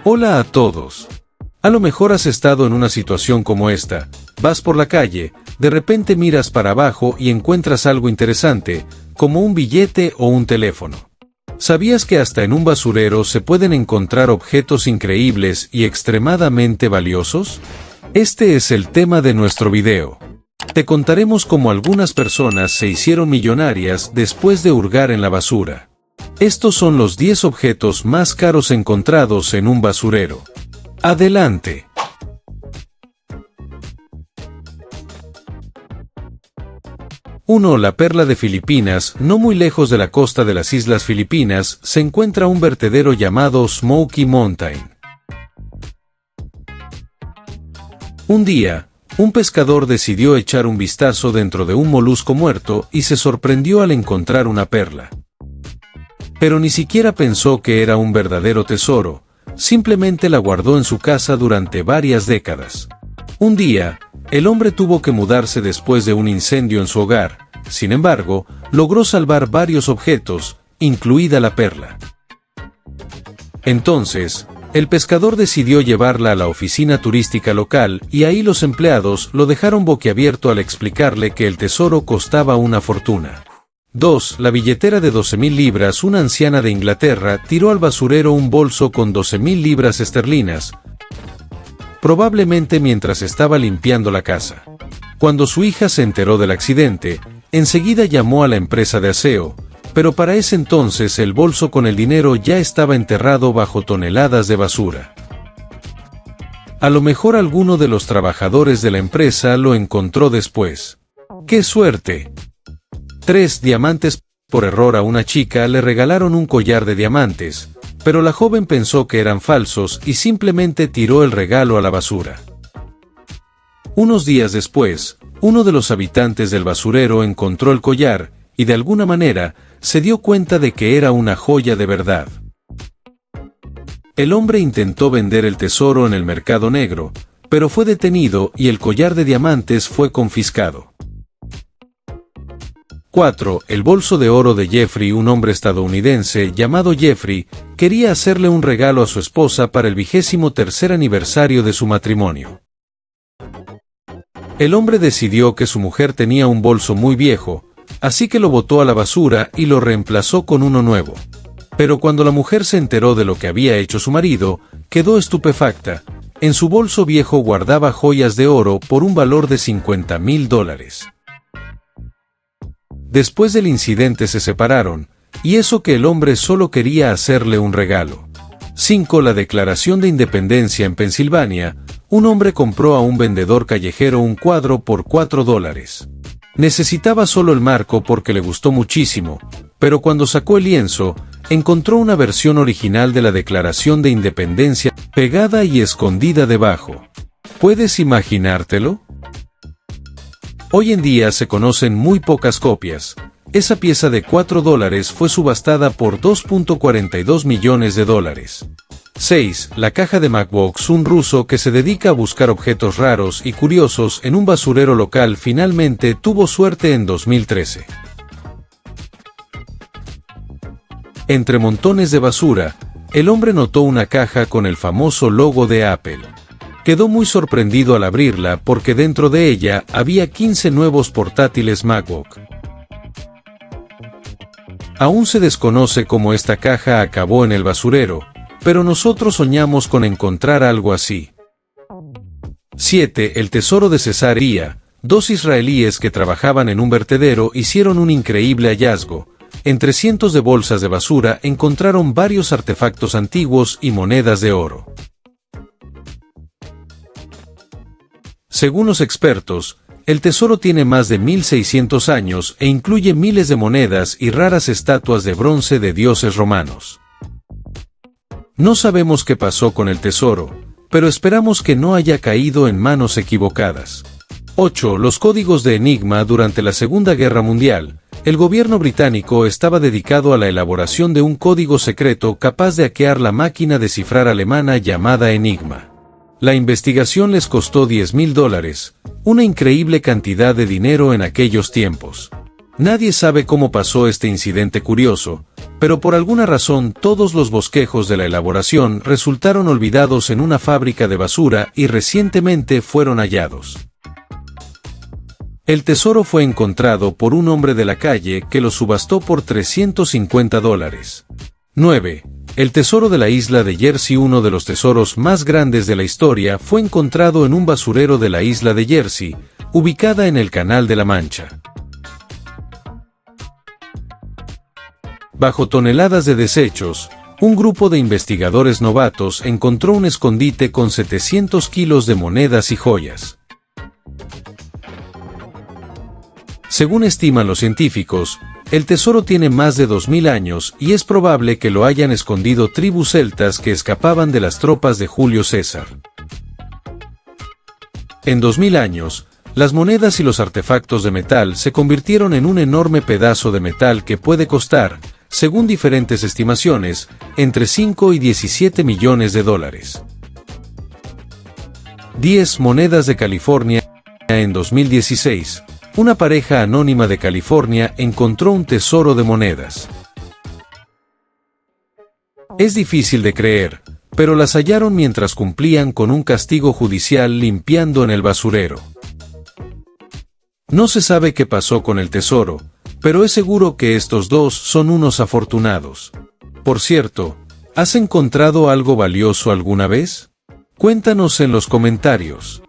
Hola a todos. A lo mejor has estado en una situación como esta. Vas por la calle, de repente miras para abajo y encuentras algo interesante, como un billete o un teléfono. ¿Sabías que hasta en un basurero se pueden encontrar objetos increíbles y extremadamente valiosos? Este es el tema de nuestro video. Te contaremos cómo algunas personas se hicieron millonarias después de hurgar en la basura. Estos son los 10 objetos más caros encontrados en un basurero. ¡Adelante! ¡1! La perla de Filipinas. No muy lejos de la costa de las Islas Filipinas, se encuentra un vertedero llamado Smoky Mountain. Un día, un pescador decidió echar un vistazo dentro de un molusco muerto y se sorprendió al encontrar una perla. Pero ni siquiera pensó que era un verdadero tesoro, simplemente la guardó en su casa durante varias décadas. Un día, el hombre tuvo que mudarse después de un incendio en su hogar. Sin embargo, logró salvar varios objetos, incluida la perla. Entonces, el pescador decidió llevarla a la oficina turística local y ahí los empleados lo dejaron boquiabierto al explicarle que el tesoro costaba una fortuna. 2. La billetera de 12.000 libras. Una anciana de Inglaterra tiró al basurero un bolso con 12.000 libras esterlinas, probablemente mientras estaba limpiando la casa. Cuando su hija se enteró del accidente, enseguida llamó a la empresa de aseo, pero para ese entonces el bolso con el dinero ya estaba enterrado bajo toneladas de basura. A lo mejor alguno de los trabajadores de la empresa lo encontró después. ¡Qué suerte! 3. Diamantes. Por error a una chica le regalaron un collar de diamantes, pero la joven pensó que eran falsos y simplemente tiró el regalo a la basura. Unos días después, uno de los habitantes del basurero encontró el collar, y de alguna manera, se dio cuenta de que era una joya de verdad. El hombre intentó vender el tesoro en el mercado negro, pero fue detenido y el collar de diamantes fue confiscado. 4. El bolso de oro de Jeffrey. Un hombre estadounidense llamado Jeffrey quería hacerle un regalo a su esposa para el 23º aniversario de su matrimonio. El hombre decidió que su mujer tenía un bolso muy viejo, así que lo botó a la basura y lo reemplazó con uno nuevo. Pero cuando la mujer se enteró de lo que había hecho su marido, quedó estupefacta. En su bolso viejo guardaba joyas de oro por un valor de $50,000. Después del incidente se separaron, y eso que el hombre solo quería hacerle un regalo. 5. La Declaración de Independencia. En Pensilvania, un hombre compró a un vendedor callejero un cuadro por $4. Necesitaba solo el marco porque le gustó muchísimo, pero cuando sacó el lienzo, encontró una versión original de la Declaración de Independencia pegada y escondida debajo. ¿Puedes imaginártelo? Hoy en día se conocen muy pocas copias. Esa pieza de $4 fue subastada por $2.42 millones. 6. La caja de Matchbox. Un ruso que se dedica a buscar objetos raros y curiosos en un basurero local finalmente tuvo suerte en 2013. Entre montones de basura, el hombre notó una caja con el famoso logo de Apple. Quedó muy sorprendido al abrirla porque dentro de ella había 15 nuevos portátiles MacBook. Aún se desconoce cómo esta caja acabó en el basurero, pero nosotros soñamos con encontrar algo así. 7. El tesoro de Cesarea. 2 israelíes que trabajaban en un vertedero hicieron un increíble hallazgo. Entre cientos de bolsas de basura encontraron varios artefactos antiguos y monedas de oro. Según los expertos, el tesoro tiene más de 1600 años e incluye miles de monedas y raras estatuas de bronce de dioses romanos. No sabemos qué pasó con el tesoro, pero esperamos que no haya caído en manos equivocadas. 8. Los códigos de Enigma. Durante la Segunda Guerra Mundial, el gobierno británico estaba dedicado a la elaboración de un código secreto capaz de hackear la máquina de cifrar alemana llamada Enigma. La investigación les costó $10,000, una increíble cantidad de dinero en aquellos tiempos. Nadie sabe cómo pasó este incidente curioso, pero por alguna razón todos los bosquejos de la elaboración resultaron olvidados en una fábrica de basura y recientemente fueron hallados. El tesoro fue encontrado por un hombre de la calle que lo subastó por $350. 9. El tesoro de la isla de Jersey. Uno de los tesoros más grandes de la historia fue encontrado en un basurero de la isla de Jersey, ubicada en el Canal de la Mancha. Bajo toneladas de desechos, un grupo de investigadores novatos encontró un escondite con 700 kilos de monedas y joyas. Según estiman los científicos, el tesoro tiene más de 2000 años y es probable que lo hayan escondido tribus celtas que escapaban de las tropas de Julio César. En 2000 años, las monedas y los artefactos de metal se convirtieron en un enorme pedazo de metal que puede costar, según diferentes estimaciones, entre 5 y 17 millones de dólares. 10 monedas de California. En 2016, una pareja anónima de California encontró un tesoro de monedas. Es difícil de creer, pero las hallaron mientras cumplían con un castigo judicial limpiando en el basurero. No se sabe qué pasó con el tesoro, pero es seguro que estos dos son unos afortunados. Por cierto, ¿has encontrado algo valioso alguna vez? Cuéntanos en los comentarios.